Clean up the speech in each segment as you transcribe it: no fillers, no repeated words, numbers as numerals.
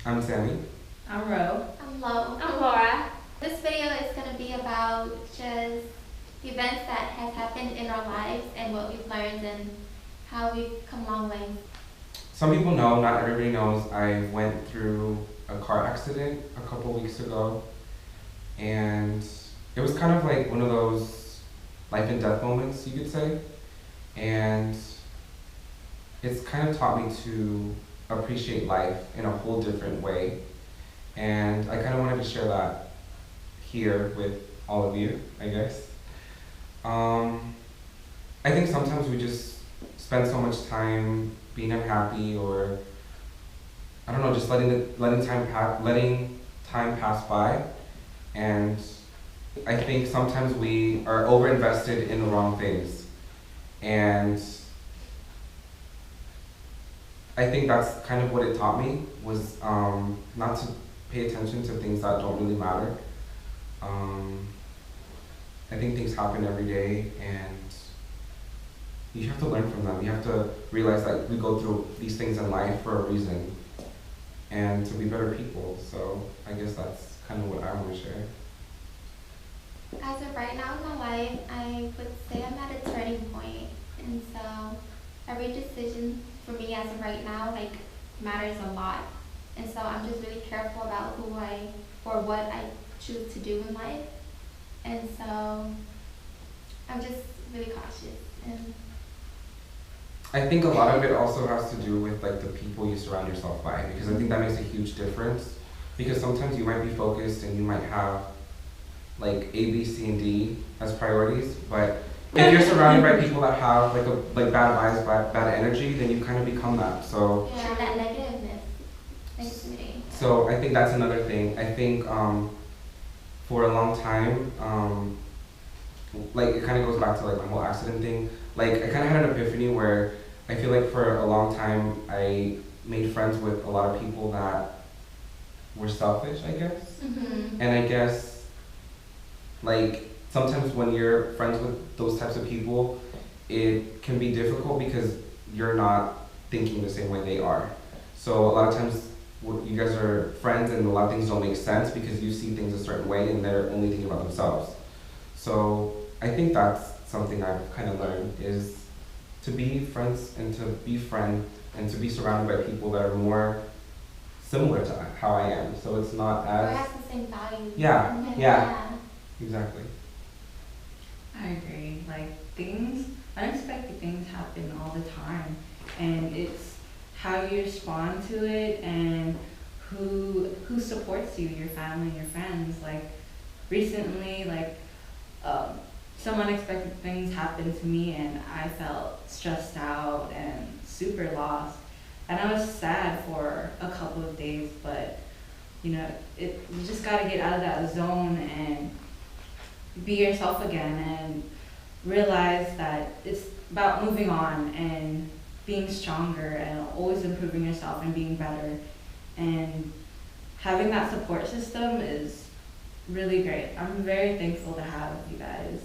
I'm Sammy. I'm Ro. I'm Lo. I'm Laura. This video is going to be about just the events that has happened in our lives and what we've learned and how we've come a long way. Some people know, not everybody knows, I went through a car accident a couple weeks ago. And it was kind of like one of those life and death moments, you could say. And it's kind of taught me to appreciate life in a whole different way. And I kind of wanted to share that here with all of you, I guess. I think sometimes we just spend so much time being unhappy, or I don't know, just letting time pass by. And I think sometimes we are overinvested in the wrong things. And I think that's kind of what it taught me, was not to pay attention to things that don't really matter. I think things happen every day, and you have to learn from them. You have to realize that we go through these things in life for a reason, and to be better people. So I guess that's kind of what I want to share. As of right now in my life, I would say I'm at a turning point. And so every decision for me as of right now, matters a lot. And so I'm just really careful about what I choose to do in life. And so I'm just really cautious. And I think a lot of it also has to do with like the people you surround yourself by, because I think that makes a huge difference. Because sometimes you might be focused and you might have like A, B, C, and D as priorities, but if you're surrounded by people that have like bad vibes, bad energy, then you kind of become that. So yeah, that negativeness, negativity. so I think that's another thing. I think for a long time, like it kind of goes back to like my whole accident thing. Like I kind of had an epiphany where I feel like for a long time I made friends with a lot of people that were selfish, I guess. Mm-hmm. And I guess like sometimes when you're friends with those types of people, it can be difficult because you're not thinking the same way they are. So a lot of times you guys are friends and a lot of things don't make sense because you see things a certain way and they're only thinking about themselves. So I think that's something I've kind of learned, is to be friends and to befriend and to be surrounded by people that are more similar to how I am. So it's not Or as has the same values. yeah. Exactly. I agree. Unexpected things happen all the time. And it's how you respond to it and who supports you, your family, your friends. Like recently, some unexpected things happened to me and I felt stressed out and super lost. And I was sad for a couple of days, but you just gotta get out of that zone and be yourself again and realize that it's about moving on and being stronger and always improving yourself and being better. And having that support system is really great. I'm very thankful to have you guys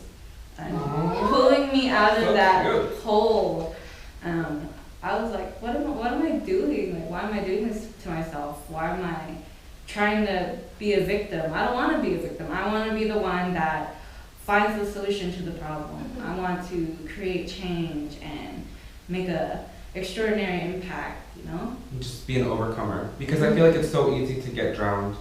and pulling me out of that hole. I was like, what am I doing? Like, why am I doing this to myself? Why am I trying to be a victim? I don't want to be a victim. I want to be the one that finds the solution to the problem. Mm-hmm. I want to create change and make a extraordinary impact, Just be an overcomer, because I feel like it's so easy to get drowned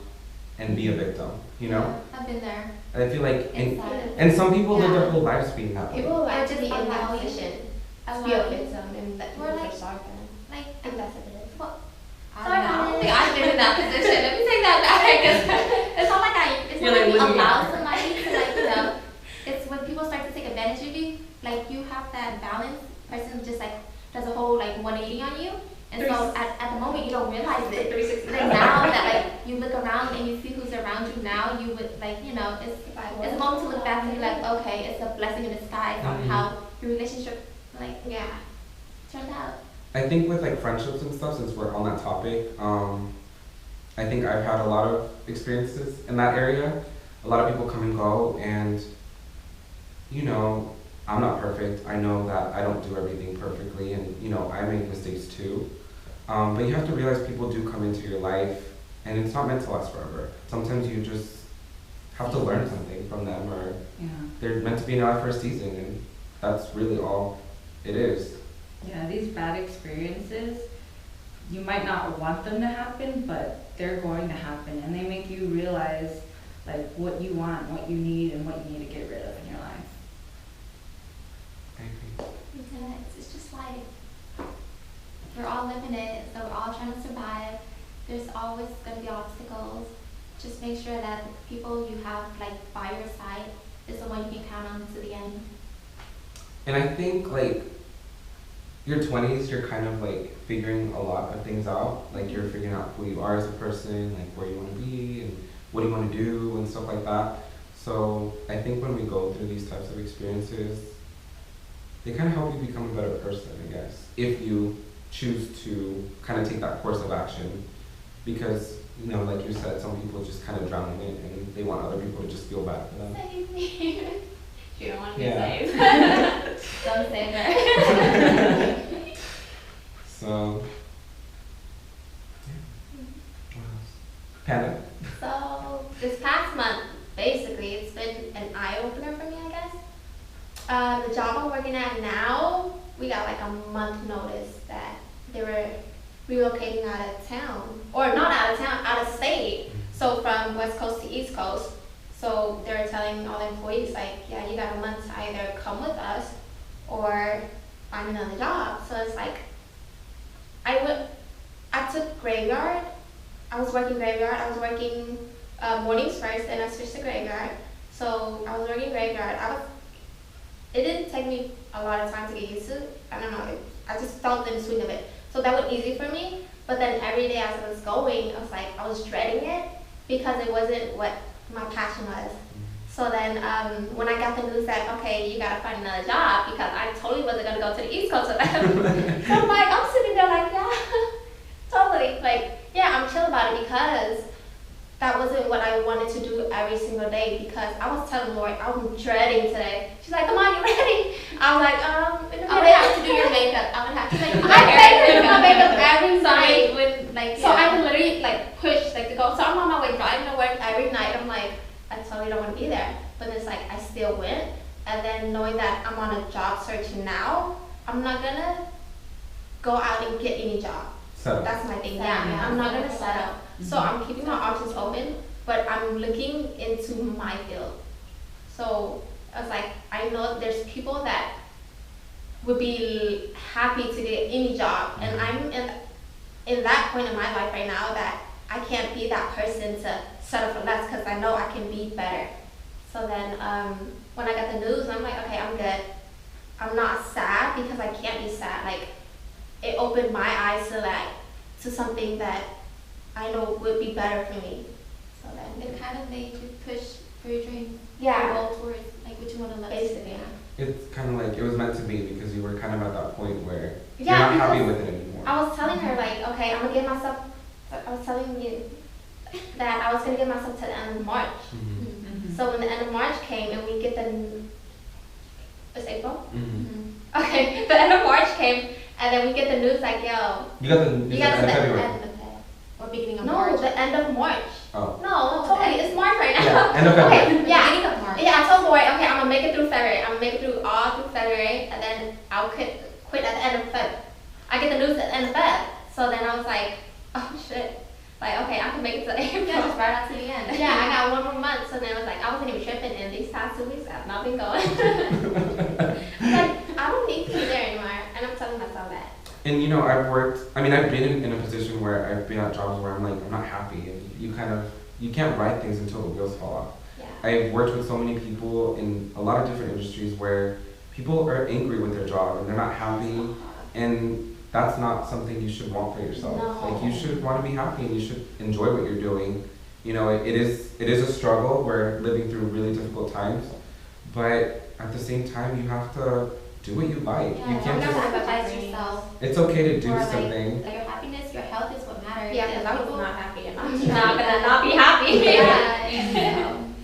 and be a victim, Yeah, I've been there. And I feel like Inside. and some people live their Yeah. whole lives being that way. People like to Just be in that allowing position. it. To be a Allowing it. victim and that Or people like- feel sorry for them. I Like, think that's what it is. well, Sorry, I don't honey. think I've been in that position. Let me take that back. 'Cause it's not like it's You're not like like we living allow it. somebody to it's when people start to take advantage of you, like you have that balance, person just like does a whole 180 on you. And so at the moment you don't realize it. 360. Like now that you look around and you see who's around you now, you would it's a moment to look back and be like, okay, it's a blessing in disguise on Mhm. how your relationship Yeah. turned out. I think with like friendships and stuff, since we're on that topic, I think I've had a lot of experiences in that area. A lot of people come and go, and I'm not perfect. I know that I don't do everything perfectly, and I make mistakes too. But you have to realize people do come into your life and it's not meant to last forever. Sometimes you just have to learn something from them, or Yeah. they're meant to be in your life for a season, and that's really all it is. Yeah, these bad experiences, you might not want them to happen, but they're going to happen, and they make you realize like what you want, what you need, and what you need to get rid of in your life. I agree. And it's just life. We're all living it, so we're all trying to survive. There's always gonna be obstacles. Just make sure that the people you have like by your side is the one you can count on to the end. And I think like your 20s, you're kind of like figuring a lot of things out. Like you're figuring out who you are as a person, like where you want to be, and what do you want to do, and stuff like that. So I think when we go through these types of experiences, they kind of help you become a better person, I guess, if you choose to kind of take that course of action. Because, you know, like you said, some people just kind of drown in it, and they want other people to just feel bad for them. Save me. You don't want to be Yeah. saved. Don't save her. So, yeah. What else? Panda? So this past month, basically, it's been an eye opener for me, I guess. The job I'm working at now, we got like a month notice that they were relocating out of town, or not out of town, out of state. So from West Coast to East Coast. So they were telling all the employees like, yeah, you got a month to either come with us or find another job. So it's like, I took graveyard. I was working graveyard. I was working mornings first, then I switched to graveyard. So I was working graveyard. It didn't take me a lot of time to get used to. I don't know. I just felt in the swing of it. So that was easy for me. But then every day as I was going, I was dreading it because it wasn't what my passion was. So then when I got the news that, okay, you gotta find another job, because I totally wasn't gonna go to the East Coast with them. So I'm sitting there like, yeah, totally. Like, yeah, I'm chill about it because that wasn't what I wanted to do every single day, because I was telling Lori, I'm dreading today. She's like, come on, you ready? I was like, in a minute. I would have to do your makeup. I would have to make I pay for my makeup every Sorry, night. when like So I can literally like push like to go. So I'm on my way driving to work every night. I'm like, I totally don't want to be there. But it's like I still went. And then knowing that I'm on a job search now, I'm not gonna go out and get any job. So, That's my thing. Yeah, Yeah, I'm not gonna settle. So Mhm. I'm keeping my options open, but I'm looking into my field. So I was like, I know there's people that would be happy to get any job, and I'm in that point in my life right now that I can't be that person to settle for less, because I know I can be better. So then when I got the news, I'm like, okay, I'm good. I'm not sad because I can't be sad. Like, it opened my eyes to something that I know would be better for me. So then It kind of made you push for your dreams. Yeah. Go towards like what you want to live. basically, yeah. it's kind of like it was meant to be, because you were kind of at that point where Yeah, you're not happy because with it anymore. I was telling her like, okay, I'm gonna give myself. I was telling you that I was gonna give myself to the end of March. Mhm. Mhm. So when the end of March came and we get it's April. Mhm. Okay, the end of March came and then we get the news like, yo, You got the you got to end the of February. end of Feb. Or beginning of No, March. the end of March. Oh. No, totally, it's March right now. Yeah, end of February. Okay, yeah. Beginning of March. Yeah, I told Lori, okay, I'm gonna make it through February. I'm gonna make it through all through February, and then I'll quit at the end of Feb. I get the news at the end of Feb, so then I was like, oh shit, like okay, I can make it to April. Yeah, just right out to the end. Yeah, I got one more month, so then I was like, I wasn't even tripping, and these past 2 weeks I've not been going. I'm like, I don't need to be there anymore, and I'm telling myself that. And you know, I've been in a position where I've been at jobs where I'm like, I'm not happy, and you can't write things until the wheels fall off. Yeah. I've worked with so many people in a lot of different industries where people are angry with their job and they're not happy, and that's not something you should want for yourself. No. Like, you should want to be happy and you should enjoy what you're doing. You know, it is a struggle. We're living through really difficult times, but at the same time, you have to do what you like. Yeah, You you can't don't just. sacrifice yourself. It's okay to do Or, like, something. Like your happiness, your health is what matters. Yeah, because I was People- not happy, and I'm not gonna not be happy. Yeah, and,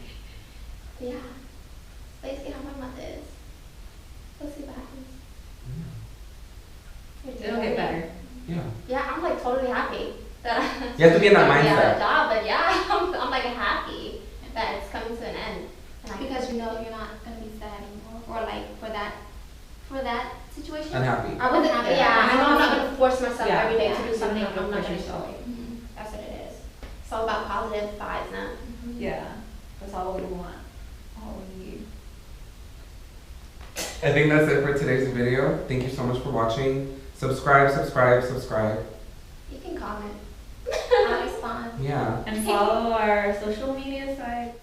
Yeah. Basically how my month is. We'll see what happens. It'll get better. Yeah. Yeah, I'm like totally happy. that You have to be in that I mindset. a job, but yeah, I'm like happy that it's coming to an end. And Because you know you're not gonna be sad anymore, or like for that situation. Unhappy. I wasn't happy. Yeah, I know I'm not gonna force myself Yeah. every day to Yeah. do something Something I'm not push gonna yourself. enjoy. Mhm. That's what it is. It's all about positive vibes now. Yeah, that's all we want. All we need. I think that's it for today's video. Thank you so much for watching. Subscribe, subscribe, subscribe. You can comment. I'll respond. Yeah. And follow our social media site.